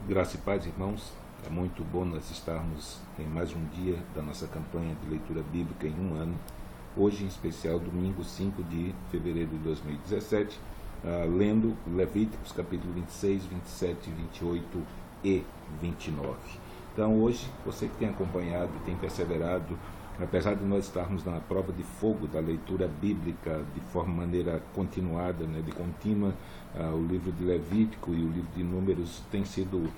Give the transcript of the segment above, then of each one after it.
Graça e paz, irmãos. É muito bom nós estarmos em mais um dia da nossa campanha de leitura bíblica em um ano. Hoje, em especial, domingo 5 de fevereiro de 2017, lendo Levíticos capítulo 26, 27, 28 e 29. Então, hoje, você que tem acompanhado e tem perseverado, apesar de nós estarmos na prova de fogo da leitura bíblica de maneira continuada, de contínua, o livro de Levítico e o livro de Números têm sido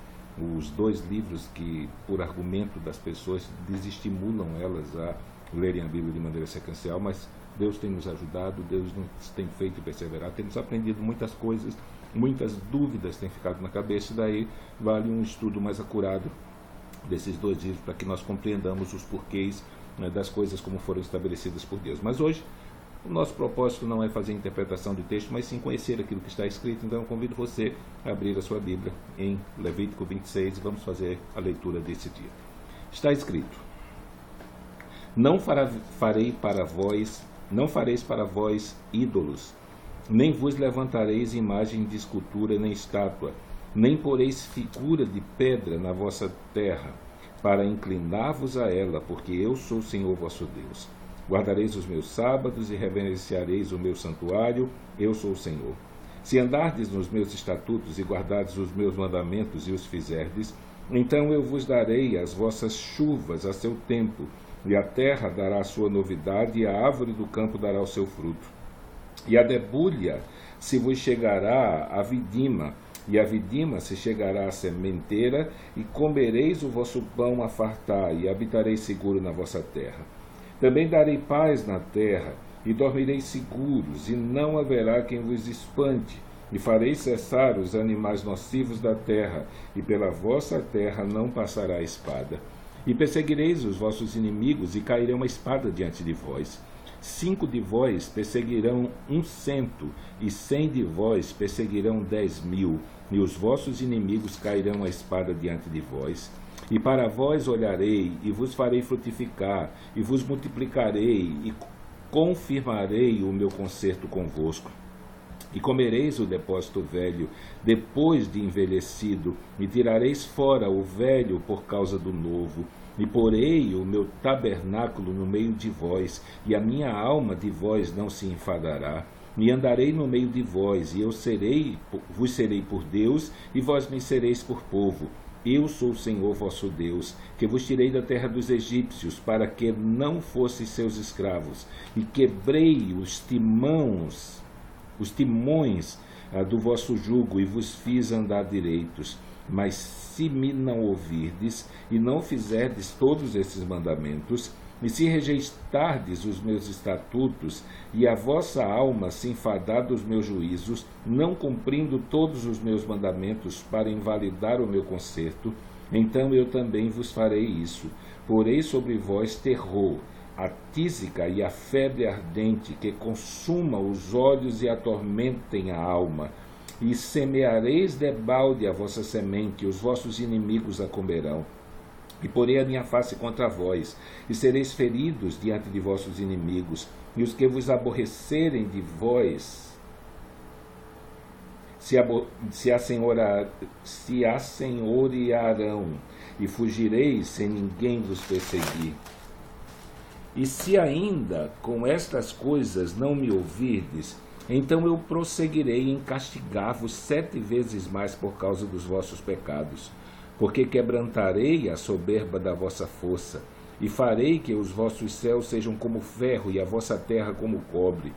os dois livros que, por argumento das pessoas, desestimulam elas a lerem a Bíblia de maneira sequencial, mas Deus tem nos ajudado, Deus nos tem feito perseverar, temos aprendido muitas coisas, muitas dúvidas têm ficado na cabeça, e daí vale um estudo mais acurado desses dois livros para que nós compreendamos os porquês das coisas como foram estabelecidas por Deus. Mas hoje, o nosso propósito não é fazer interpretação de texto, mas sim conhecer aquilo que está escrito. Então eu convido você a abrir a sua Bíblia em Levítico 26 e vamos fazer a leitura desse dia. Está escrito: Não fareis para vós ídolos, nem vos levantareis imagem de escultura nem estátua, nem poreis figura de pedra na vossa terra, para inclinar-vos a ela, porque eu sou o Senhor vosso Deus. Guardareis os meus sábados e reverenciareis o meu santuário, eu sou o Senhor. Se andardes nos meus estatutos e guardardes os meus mandamentos e os fizerdes, então eu vos darei as vossas chuvas a seu tempo, e a terra dará a sua novidade, e a árvore do campo dará o seu fruto. E a debulha se vos chegará a vidima, e a vidima se chegará à sementeira, e comereis o vosso pão a fartar, e habitareis seguro na vossa terra. Também darei paz na terra, e dormireis seguros, e não haverá quem vos espante, e farei cessar os animais nocivos da terra, e pela vossa terra não passará a espada. E perseguireis os vossos inimigos, e cairá uma espada diante de vós. 5 de vós perseguirão 100, e 100 de vós perseguirão 10.000, e os vossos inimigos cairão a espada diante de vós. E para vós olharei, e vos farei frutificar, e vos multiplicarei, e confirmarei o meu concerto convosco. E comereis o depósito velho, depois de envelhecido, e tirareis fora o velho por causa do novo. E porei o meu tabernáculo no meio de vós, e a minha alma de vós não se enfadará. E andarei no meio de vós, e vos serei por Deus, e vós me sereis por povo. Eu sou o Senhor vosso Deus, que vos tirei da terra dos egípcios, para que não fosseis seus escravos, e quebrei os timões do vosso jugo, e vos fiz andar direitos. Mas se me não ouvirdes, e não fizerdes todos esses mandamentos, e se rejeitardes os meus estatutos, e a vossa alma se enfadar dos meus juízos, não cumprindo todos os meus mandamentos para invalidar o meu concerto, então eu também vos farei isso. Porei sobre vós terror, a tísica e a febre ardente, que consuma os olhos e atormentem a alma. E semeareis debalde a vossa semente, e os vossos inimigos a comerão. E porei a minha face contra vós, e sereis feridos diante de vossos inimigos, e os que vos aborrecerem de vós se assenhorearão, e fugireis sem ninguém vos perseguir. E se ainda com estas coisas não me ouvirdes, então eu prosseguirei em castigar-vos 7 vezes mais por causa dos vossos pecados. Porque quebrantarei a soberba da vossa força, e farei que os vossos céus sejam como ferro, e a vossa terra como cobre.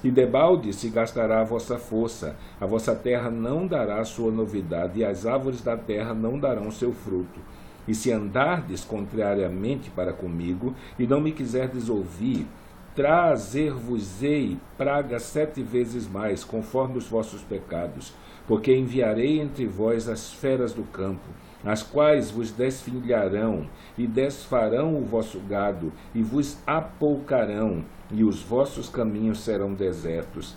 E debalde se gastará a vossa força, a vossa terra não dará sua novidade, e as árvores da terra não darão seu fruto. E se andardes contrariamente para comigo, e não me quiserdes ouvir, trazer-vos-ei praga 7 vezes mais, conforme os vossos pecados, porque enviarei entre vós as feras do campo, as quais vos desfilharão, e desfarão o vosso gado, e vos apoucarão, e os vossos caminhos serão desertos.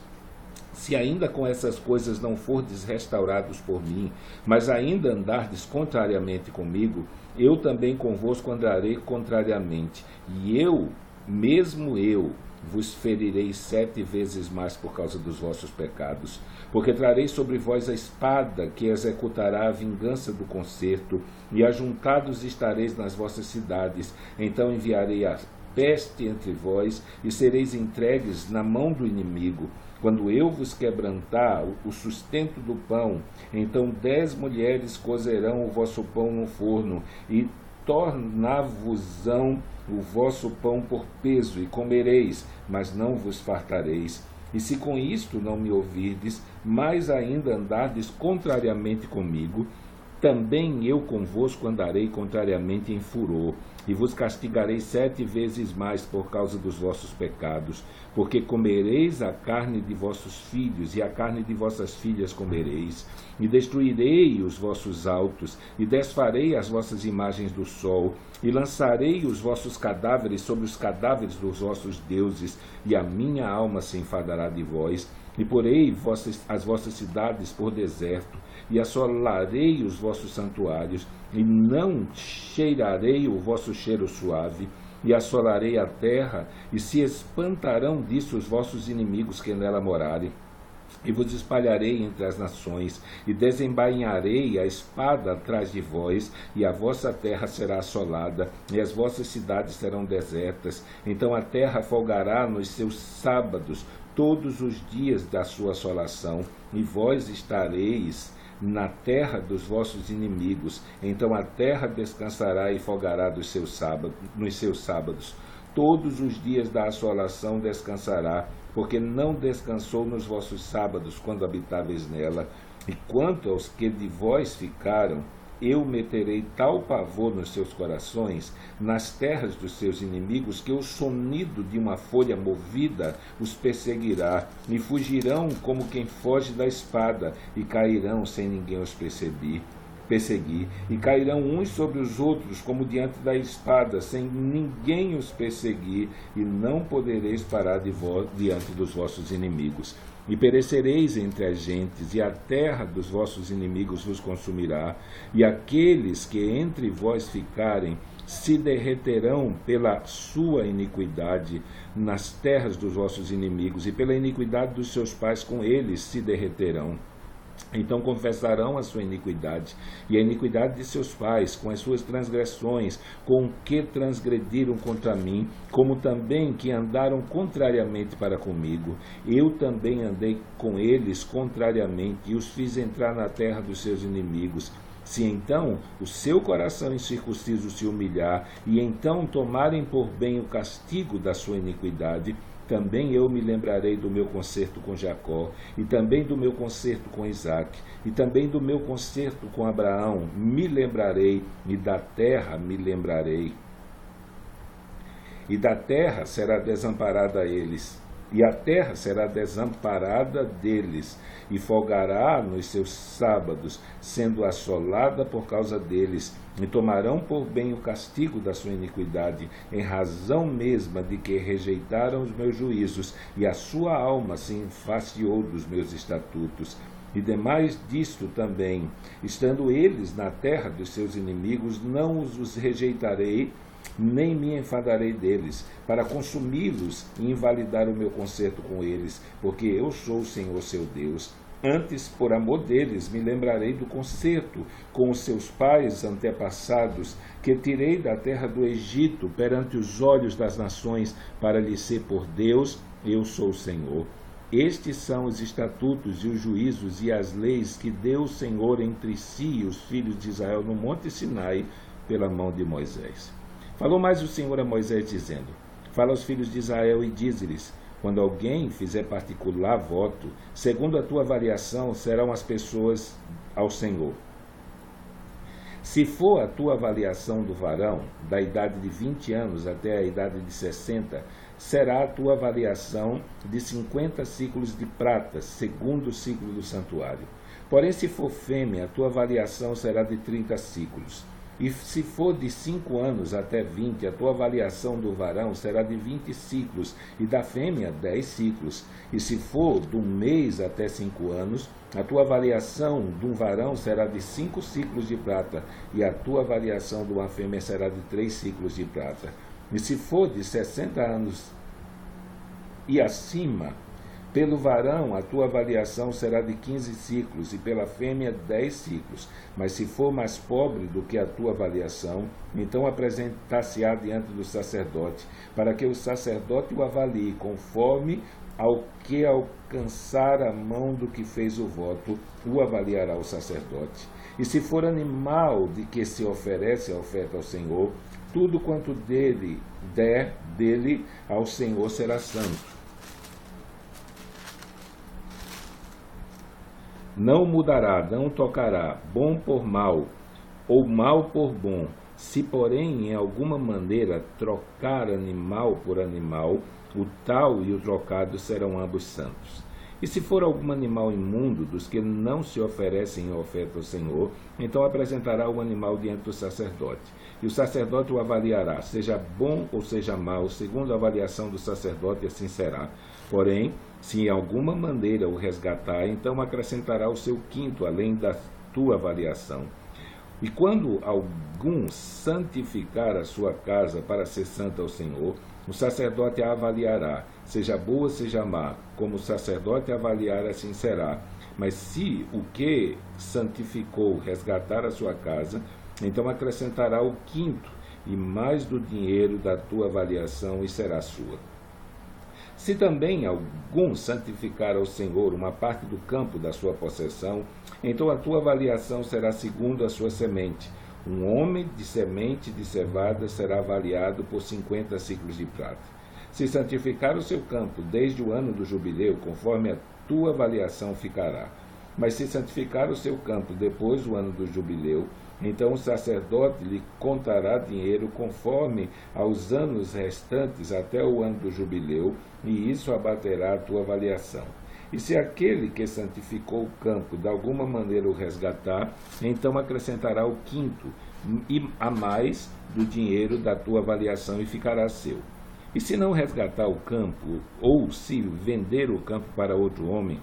Se ainda com essas coisas não fordes restaurados por mim, mas ainda andardes contrariamente comigo, eu também convosco andarei contrariamente, e eu, vos ferirei 7 vezes mais por causa dos vossos pecados. Porque trarei sobre vós a espada, que executará a vingança do concerto, e ajuntados estareis nas vossas cidades. Então enviarei a peste entre vós, e sereis entregues na mão do inimigo. Quando eu vos quebrantar o sustento do pão, então 10 mulheres cozerão o vosso pão no forno, e tornar-vos-ão o vosso pão por peso, e comereis, mas não vos fartareis. E se com isto não me ouvirdes, mais ainda andardes contrariamente comigo, também eu convosco andarei contrariamente em furor, e vos castigarei 7 vezes mais por causa dos vossos pecados, porque comereis a carne de vossos filhos, e a carne de vossas filhas comereis, e destruirei os vossos altos, e desfarei as vossas imagens do sol, e lançarei os vossos cadáveres sobre os cadáveres dos vossos deuses, e a minha alma se enfadará de vós, e porei as vossas cidades por deserto, e assolarei os vossos santuários, e não cheirarei o vosso cheiro suave, e assolarei a terra, e se espantarão disso os vossos inimigos que nela morarem. E vos espalharei entre as nações, e desembainharei a espada atrás de vós, e a vossa terra será assolada, e as vossas cidades serão desertas. Então a terra folgará nos seus sábados, todos os dias da sua assolação, e vós estareis na terra dos vossos inimigos. Então a terra descansará e folgará nos seus sábados. Todos os dias da assolação descansará, porque não descansou nos vossos sábados, quando habitáveis nela. E quanto aos que de vós ficaram, eu meterei tal pavor nos seus corações, nas terras dos seus inimigos, que o sonido de uma folha movida os perseguirá, e fugirão como quem foge da espada, e cairão sem ninguém os perseguir, e cairão uns sobre os outros, como diante da espada, sem ninguém os perseguir, e não podereis parar diante dos vossos inimigos. E perecereis entre as gentes, e a terra dos vossos inimigos vos consumirá, e aqueles que entre vós ficarem se derreterão pela sua iniquidade nas terras dos vossos inimigos, e pela iniquidade dos seus pais com eles se derreterão. Então confessarão a sua iniquidade, e a iniquidade de seus pais, com as suas transgressões, com o que transgrediram contra mim, como também que andaram contrariamente para comigo. Eu também andei com eles contrariamente, e os fiz entrar na terra dos seus inimigos. Se então o seu coração incircunciso se humilhar, e então tomarem por bem o castigo da sua iniquidade, também eu me lembrarei do meu concerto com Jacó, e também do meu concerto com Isaque, e também do meu concerto com Abraão, me lembrarei, e da terra me lembrarei. E da terra será desamparada a eles, e a terra será desamparada deles, e folgará nos seus sábados, sendo assolada por causa deles, e tomarão por bem o castigo da sua iniquidade, em razão mesma de que rejeitaram os meus juízos, e a sua alma se enfastiou dos meus estatutos. E demais disto também, estando eles na terra dos seus inimigos, não os rejeitarei, nem me enfadarei deles, para consumi-los e invalidar o meu concerto com eles, porque eu sou o Senhor seu Deus. Antes, por amor deles, me lembrarei do concerto com os seus pais antepassados, que tirei da terra do Egito perante os olhos das nações, para lhes ser por Deus, eu sou o Senhor. Estes são os estatutos e os juízos e as leis que deu o Senhor entre si e os filhos de Israel no monte Sinai, pela mão de Moisés. Falou mais o Senhor a Moisés, dizendo: Fala aos filhos de Israel e dize-lhes: Quando alguém fizer particular voto, segundo a tua avaliação, serão as pessoas ao Senhor. Se for a tua avaliação do varão, da idade de 20 anos até a idade de 60, será a tua avaliação de 50 ciclos de prata, segundo o ciclo do santuário. Porém, se for fêmea, a tua avaliação será de 30 ciclos. E se for de 5 anos até 20, a tua avaliação do varão será de 20 ciclos, e da fêmea 10 ciclos. E se for do mês até 5 anos, a tua avaliação de um varão será de 5 ciclos de prata, e a tua avaliação de uma fêmea será de 3 ciclos de prata. E se for de 60 anos e acima, pelo varão a tua avaliação será de 15 ciclos, e pela fêmea 10 ciclos. Mas se for mais pobre do que a tua avaliação, então apresentar-se-á diante do sacerdote, para que o sacerdote o avalie conforme ao que alcançar a mão do que fez o voto, o avaliará o sacerdote. E se for animal de que se oferece a oferta ao Senhor, tudo quanto dele der dele ao Senhor será santo. Não mudará, não tocará, bom por mal, ou mal por bom. Se, porém, em alguma maneira trocar animal por animal, o tal e o trocado serão ambos santos. E se for algum animal imundo, dos que não se oferecem em oferta ao Senhor, então apresentará o animal diante do sacerdote. E o sacerdote o avaliará, seja bom ou seja mau, segundo a avaliação do sacerdote, assim será. Porém, se em alguma maneira o resgatar, então acrescentará o seu quinto, além da tua avaliação. E quando algum santificar a sua casa para ser santa ao Senhor, o sacerdote a avaliará, seja boa, seja má, como o sacerdote avaliar, assim será. Mas se o que santificou resgatar a sua casa, então acrescentará o quinto, e mais do dinheiro da tua avaliação, e será sua. Se também algum santificar ao Senhor uma parte do campo da sua possessão, então a tua avaliação será segundo a sua semente. Um homem de semente de cevada será avaliado por 50 ciclos de prata. Se santificar o seu campo desde o ano do jubileu, conforme a tua avaliação ficará. Mas se santificar o seu campo depois do ano do jubileu, então o sacerdote lhe contará dinheiro conforme aos anos restantes até o ano do jubileu, e isso abaterá a tua avaliação. E se aquele que santificou o campo de alguma maneira o resgatar, então acrescentará o quinto e a mais do dinheiro da tua avaliação, e ficará seu. E se não resgatar o campo, ou se vender o campo para outro homem,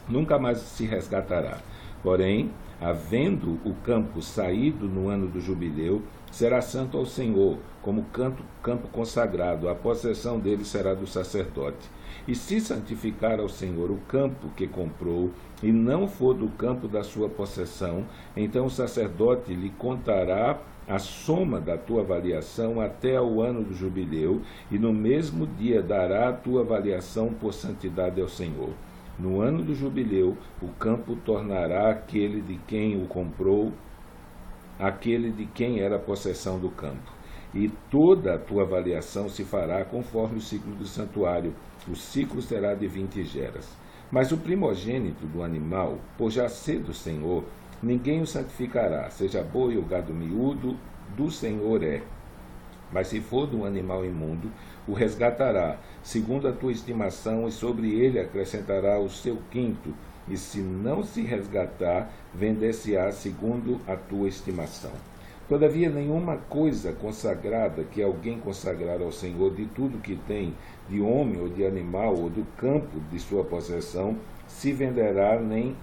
nunca mais se resgatará. Porém, havendo o campo saído no ano do jubileu, será santo ao Senhor, como campo consagrado, a possessão dele será do sacerdote. E se santificar ao Senhor o campo que comprou, e não for do campo da sua possessão, então o sacerdote lhe contará a soma da tua avaliação até ao ano do jubileu, e no mesmo dia dará a tua avaliação por santidade ao Senhor. No ano do jubileu, o campo tornará aquele de quem o comprou, aquele de quem era a possessão do campo. E toda a tua avaliação se fará conforme o ciclo do santuário. O ciclo será de 20 geras. Mas o primogênito do animal, por já ser do Senhor, ninguém o santificará, seja boi ou gado miúdo, do Senhor é. Mas se for de um animal imundo, o resgatará, segundo a tua estimação, e sobre ele acrescentará o seu quinto, e se não se resgatar, vender-se-á segundo a tua estimação. Todavia, nenhuma coisa consagrada que alguém consagrar ao Senhor de tudo que tem, de homem ou de animal, ou do campo de sua possessão, se venderá nem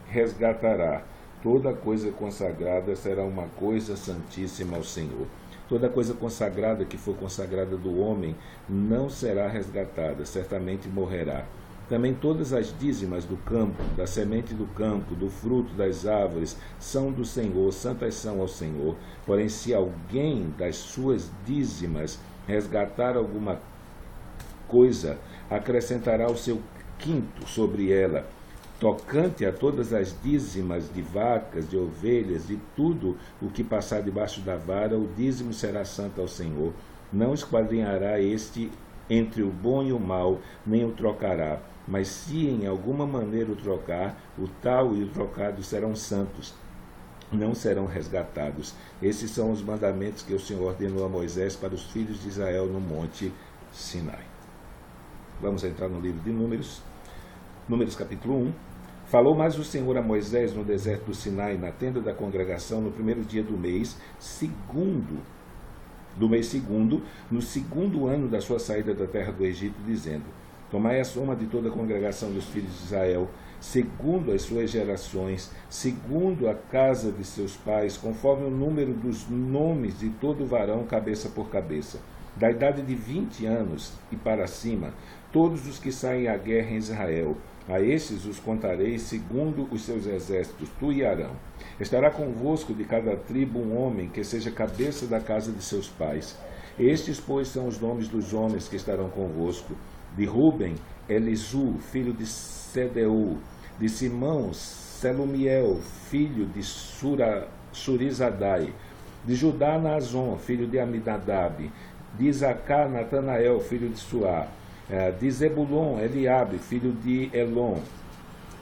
resgatará. Toda coisa consagrada será uma coisa santíssima ao Senhor. Toda coisa consagrada que for consagrada do homem não será resgatada, certamente morrerá. Também todas as dízimas do campo, da semente do campo, do fruto das árvores, são do Senhor, santas são ao Senhor. Porém, se alguém das suas dízimas resgatar alguma coisa, acrescentará o seu quinto sobre ela. Tocante a todas as dízimas de vacas, de ovelhas, de tudo o que passar debaixo da vara, o dízimo será santo ao Senhor. Não esquadrinhará este entre o bom e o mal, nem o trocará. Mas se em alguma maneira o trocar, o tal e o trocado serão santos, não serão resgatados. Esses são os mandamentos que o Senhor ordenou a Moisés para os filhos de Israel no monte Sinai. Vamos entrar no livro de Números. Números capítulo 1. Falou mais o Senhor a Moisés no deserto do Sinai, na tenda da congregação, no primeiro dia do mês segundo, no segundo ano da sua saída da terra do Egito, dizendo: Tomai a soma de toda a congregação dos filhos de Israel, segundo as suas gerações, segundo a casa de seus pais, conforme o número dos nomes de todo varão, cabeça por cabeça, da idade de 20 anos e para cima, todos os que saem à guerra em Israel. A estes os contarei segundo os seus exércitos, tu e Arão. Estará convosco de cada tribo um homem que seja cabeça da casa de seus pais. Estes, pois, são os nomes dos homens que estarão convosco. De Ruben, Elisu, filho de Sedeu. De Simão, Selumiel, filho de Surizadai. De Judá, Nazon, filho de Aminadab. De Isacar, Natanael, filho de Suá. De Zebulon, Eliabe, filho de Elon.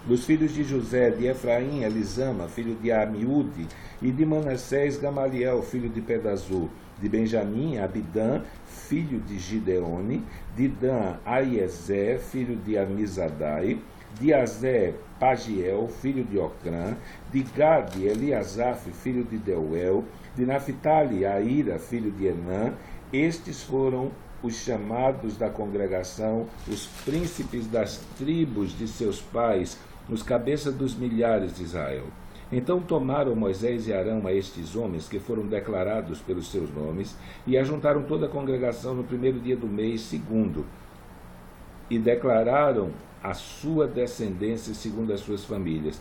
Dos filhos de José, de Efraim, Elisama, filho de Amiúde. E de Manassés, Gamaliel, filho de Pedazur. De Benjamim, Abidã, filho de Gideone. De Dan, Aiezé, filho de Amizadai. De Azé, Pagiel, filho de Ocrã. De Gade, Eliasaf, filho de Deuel. De Naphtali, Aíra, filho de Enã. Estes foram os chamados da congregação, os príncipes das tribos de seus pais, os cabeças dos milhares de Israel. Então tomaram Moisés e Arão a estes homens, que foram declarados pelos seus nomes, e ajuntaram toda a congregação no primeiro dia do mês segundo, e declararam a sua descendência segundo as suas famílias,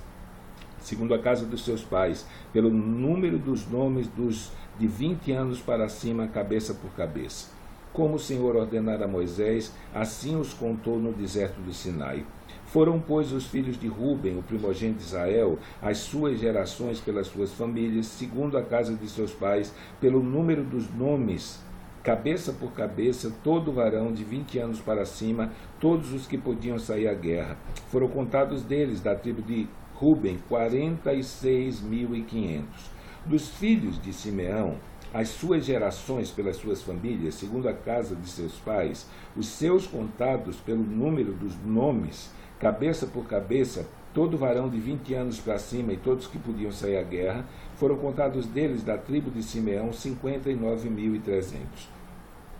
segundo a casa dos seus pais, pelo número dos nomes dos de 20 anos para cima, cabeça por cabeça. Como o Senhor ordenara a Moisés, assim os contou no deserto do Sinai. Foram, pois, os filhos de Ruben, o primogênito de Israel, as suas gerações pelas suas famílias, segundo a casa de seus pais, pelo número dos nomes, cabeça por cabeça, todo varão de 20 anos para cima, todos os que podiam sair à guerra. Foram contados deles, da tribo de Ruben, 46.500. Dos filhos de Simeão, as suas gerações pelas suas famílias, segundo a casa de seus pais, os seus contados pelo número dos nomes, cabeça por cabeça, todo varão de 20 anos para cima e todos que podiam sair à guerra, foram contados deles, da tribo de Simeão, 59.300.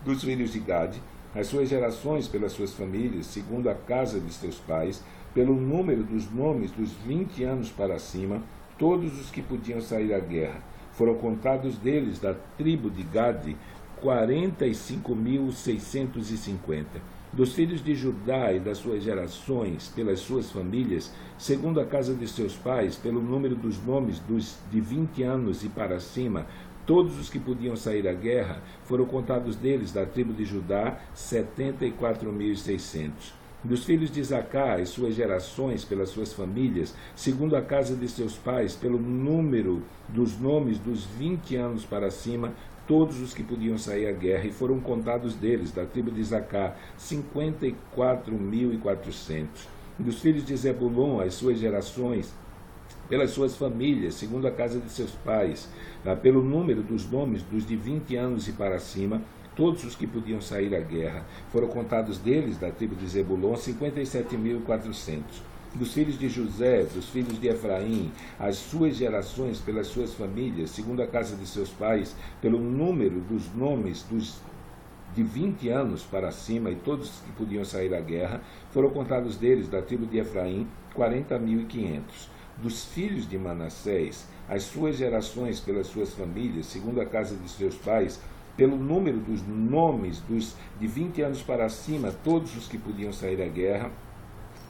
Dos filhos de Gade, as suas gerações pelas suas famílias, segundo a casa de seus pais, pelo número dos nomes dos 20 anos para cima, todos os que podiam sair à guerra. Foram contados deles, da tribo de Gade, 45.650. Dos filhos de Judá e das suas gerações, pelas suas famílias, segundo a casa de seus pais, pelo número dos nomes dos de 20 anos e para cima, todos os que podiam sair à guerra, foram contados deles, da tribo de Judá, 74.600. Dos filhos de Isacar, as suas gerações pelas suas famílias, segundo a casa de seus pais, pelo número dos nomes dos 20 anos para cima, todos os que podiam sair à guerra, e foram contados deles, da tribo de Isacar, 54.400. Dos filhos de Zebulon, as suas gerações pelas suas famílias, segundo a casa de seus pais, pelo número dos nomes dos de 20 anos e para cima, todos os que podiam sair à guerra. Foram contados deles, da tribo de Zebulon, 57.400. Dos filhos de José, dos filhos de Efraim, as suas gerações pelas suas famílias, segundo a casa de seus pais, pelo número dos nomes dos de 20 anos para cima e todos os que podiam sair à guerra, foram contados deles, da tribo de Efraim, 40.500. Dos filhos de Manassés, as suas gerações pelas suas famílias, segundo a casa de seus pais, pelo número dos nomes dos de 20 anos para cima, todos os que podiam sair à guerra,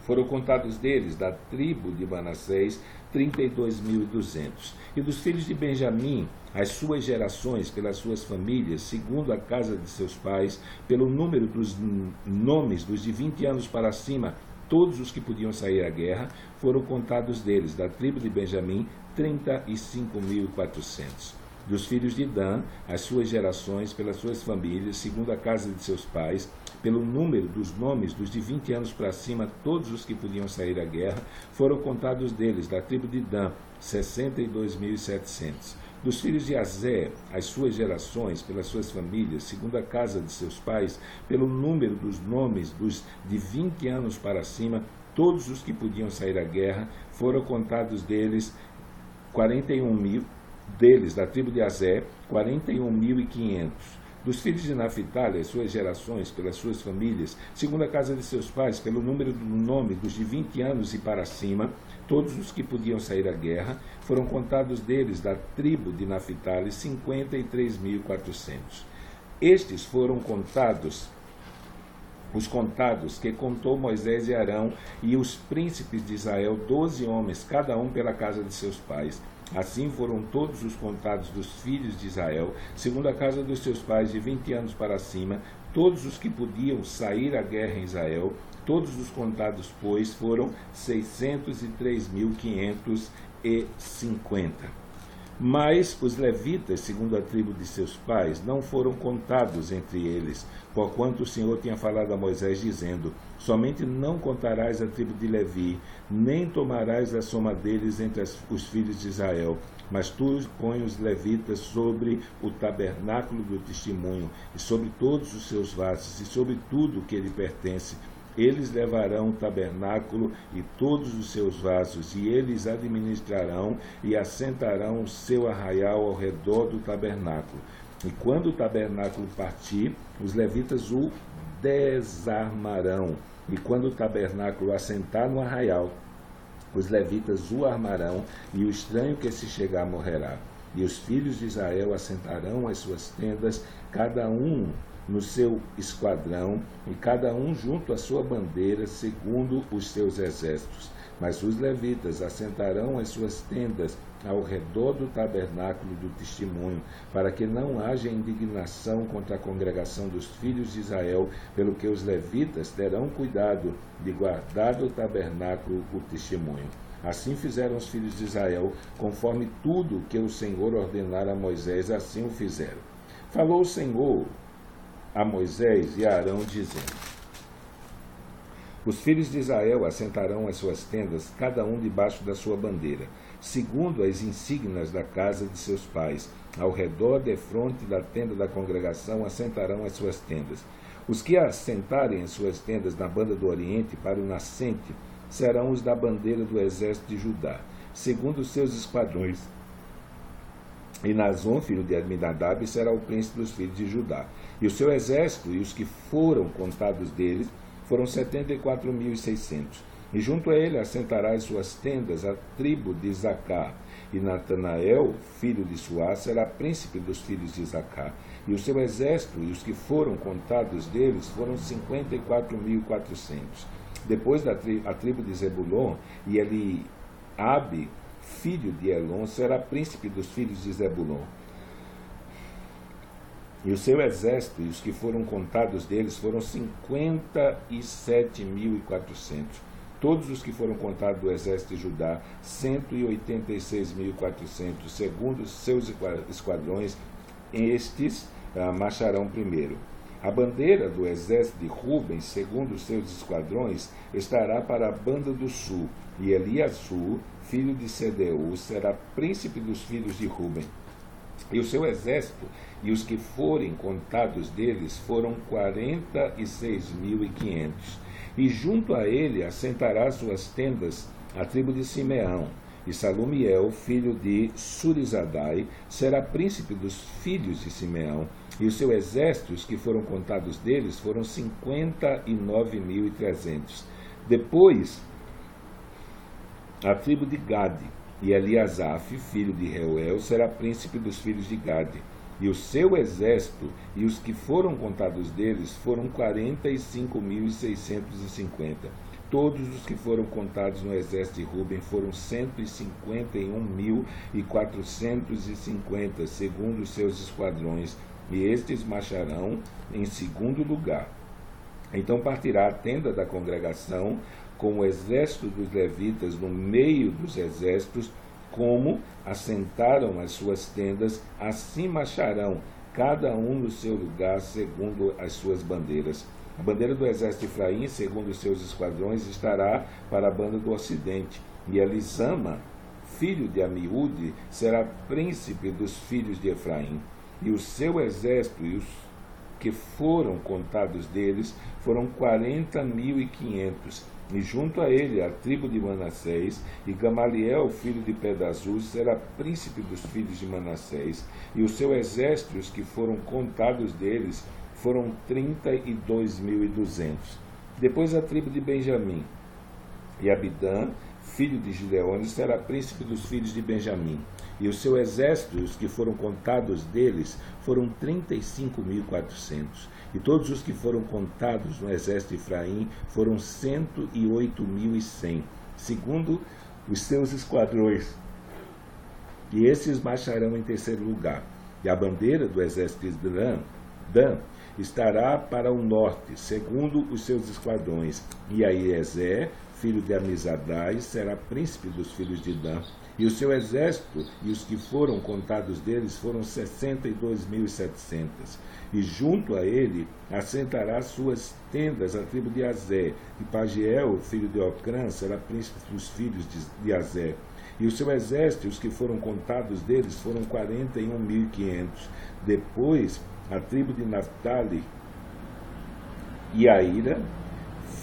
foram contados deles, da tribo de Manassés, 32.200. E dos filhos de Benjamim, as suas gerações pelas suas famílias, segundo a casa de seus pais, pelo número dos nomes dos de 20 anos para cima, todos os que podiam sair à guerra, foram contados deles, da tribo de Benjamim, 35.400. Dos filhos de Dan, as suas gerações pelas suas famílias, segundo a casa de seus pais, pelo número dos nomes dos de 20 anos para cima, todos os que podiam sair à guerra, foram contados deles, da tribo de Dan, 62.700. Dos filhos de Azé, as suas gerações pelas suas famílias, segundo a casa de seus pais, pelo número dos nomes dos de 20 anos para cima, todos os que podiam sair à guerra, foram contados deles, 41.000, deles, da tribo de Azé, 41.500. Dos filhos de Naphtali, as suas gerações, pelas suas famílias, segundo a casa de seus pais, pelo número do nome dos de 20 anos e para cima, todos os que podiam sair à guerra, foram contados deles, da tribo de Naphtali, 53.400. Estes foram contados os contados que contou Moisés e Arão e os príncipes de Israel, 12 homens, cada um pela casa de seus pais. Assim foram todos os contados dos filhos de Israel, segundo a casa dos seus pais, de 20 anos para cima, todos os que podiam sair à guerra em Israel. Todos os contados, pois, foram 603.550. Mas os levitas, segundo a tribo de seus pais, não foram contados entre eles, porquanto o Senhor tinha falado a Moisés, dizendo: somente não contarás a tribo de Levi, nem tomarás a soma deles entre os filhos de Israel, mas tu põe os levitas sobre o tabernáculo do testemunho, e sobre todos os seus vasos, e sobre tudo o que lhe pertence. Eles levarão o tabernáculo e todos os seus vasos, e eles administrarão e assentarão o seu arraial ao redor do tabernáculo. E quando o tabernáculo partir, os levitas o desarmarão. E quando o tabernáculo assentar no arraial, os levitas o armarão, e o estranho que se chegar morrerá. E os filhos de Israel assentarão as suas tendas, cada um no seu esquadrão, e cada um junto à sua bandeira, segundo os seus exércitos. Mas os levitas assentarão as suas tendas ao redor do tabernáculo do testemunho, para que não haja indignação contra a congregação dos filhos de Israel, pelo que os levitas terão cuidado de guardar do tabernáculo o testemunho. Assim fizeram os filhos de Israel, conforme tudo que o Senhor ordenara a Moisés, assim o fizeram. Falou o Senhor a Moisés e a Arão, dizendo: os filhos de Israel assentarão as suas tendas, cada um debaixo da sua bandeira, segundo as insígnias da casa de seus pais. Ao redor defronte da tenda da congregação assentarão as suas tendas. Os que assentarem as suas tendas na banda do oriente para o nascente serão os da bandeira do exército de Judá, segundo os seus esquadrões. E Nazon, filho de Aminadab, será o príncipe dos filhos de Judá. E o seu exército e os que foram contados deles foram 74.600. E junto a ele assentará as suas tendas a tribo de Isacar. E Natanael, filho de Suá, será príncipe dos filhos de Isacar. E o seu exército e os que foram contados deles foram 54.400. Depois a tribo de Zebulon, e Eliabe, filho de Elon, será príncipe dos filhos de Zebulon. E o seu exército e os que foram contados deles foram 57.400. Todos os que foram contados do exército de Judá, 186.400, segundo os seus esquadrões, estes marcharão primeiro. A bandeira do exército de Ruben, segundo os seus esquadrões, estará para a banda do sul, e Eliasu, filho de Sedeu, será príncipe dos filhos de Ruben. E o seu exército e os que forem contados deles foram 46.500. E junto a ele assentará suas tendas a tribo de Simeão. E Salumiel, filho de Surizadai, será príncipe dos filhos de Simeão. E o seu exército, os que foram contados deles, foram 59.300. Depois, a tribo de Gade, e Eliasaf, filho de Reuel, será príncipe dos filhos de Gade. E o seu exército e os que foram contados deles foram 45.650. Todos os que foram contados no exército de Ruben foram 151.450, segundo os seus esquadrões, e estes marcharão em segundo lugar. Então partirá a tenda da congregação com o exército dos levitas no meio dos exércitos, como assentaram as suas tendas, assim marcharão, cada um no seu lugar, segundo as suas bandeiras. A bandeira do exército de Efraim, segundo os seus esquadrões, estará para a banda do ocidente. E Elisama, filho de Amiúde, será príncipe dos filhos de Efraim. E o seu exército e os que foram contados deles foram 40.500. E junto a ele a tribo de Manassés, e Gamaliel, filho de Pedazur, será príncipe dos filhos de Manassés, e o seu exército e os que foram contados deles foram 32.200. Depois a tribo de Benjamim, e Abidã, filho de Gideone, será príncipe dos filhos de Benjamim. E o seu exército, os que foram contados deles, foram 35.400. E todos os que foram contados no exército de Efraim foram 108.100, segundo os seus esquadrões. E esses marcharão em terceiro lugar. E a bandeira do exército de Dan estará para o norte, segundo os seus esquadrões. E Aiezer, filho de Amizadai, será príncipe dos filhos de Dan. E o seu exército e os que foram contados deles foram 62.700. E junto a ele assentará suas tendas a tribo de Azé. E Pagiel, filho de Ocrã, será príncipe dos filhos de Azé. E o seu exército e os que foram contados deles foram 41.500. Depois, a tribo de Naphtali, Iaíra,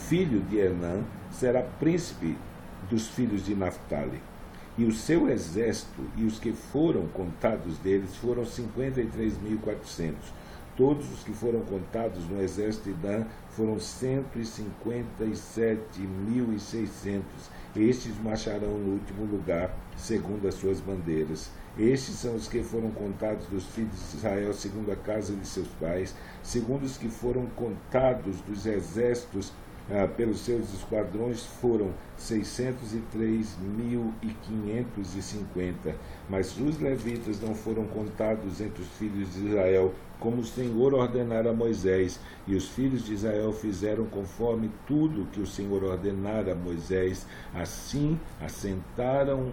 filho de Enã, será príncipe dos filhos de Naphtali. E o seu exército e os que foram contados deles foram 53.400. Todos os que foram contados no exército de Dan foram 157.600. Estes marcharão no último lugar, segundo as suas bandeiras. Estes são os que foram contados dos filhos de Israel, segundo a casa de seus pais, segundo os que foram contados dos exércitos pelos seus esquadrões, foram 603.550. Mas os levitas não foram contados entre os filhos de Israel, como o Senhor ordenara a Moisés. E os filhos de Israel fizeram conforme tudo que o Senhor ordenara a Moisés. Assim assentaram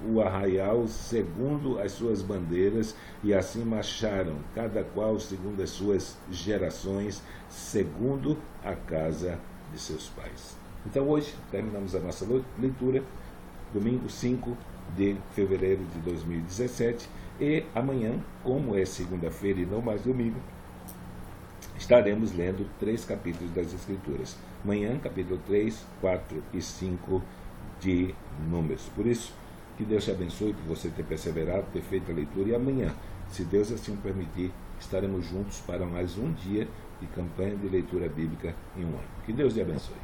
o arraial segundo as suas bandeiras, e assim marcharam, cada qual segundo as suas gerações, segundo a casa de seus pais. Então hoje terminamos a nossa leitura, domingo 5 de fevereiro de 2017, e amanhã, como é segunda-feira e não mais domingo, estaremos lendo 3 capítulos das Escrituras. Amanhã, capítulo 3, 4 e 5 de Números. Por isso, que Deus te abençoe por você ter perseverado, ter feito a leitura, e amanhã, se Deus assim permitir, estaremos juntos para mais um dia de campanha de leitura bíblica em um ano. Que Deus te abençoe.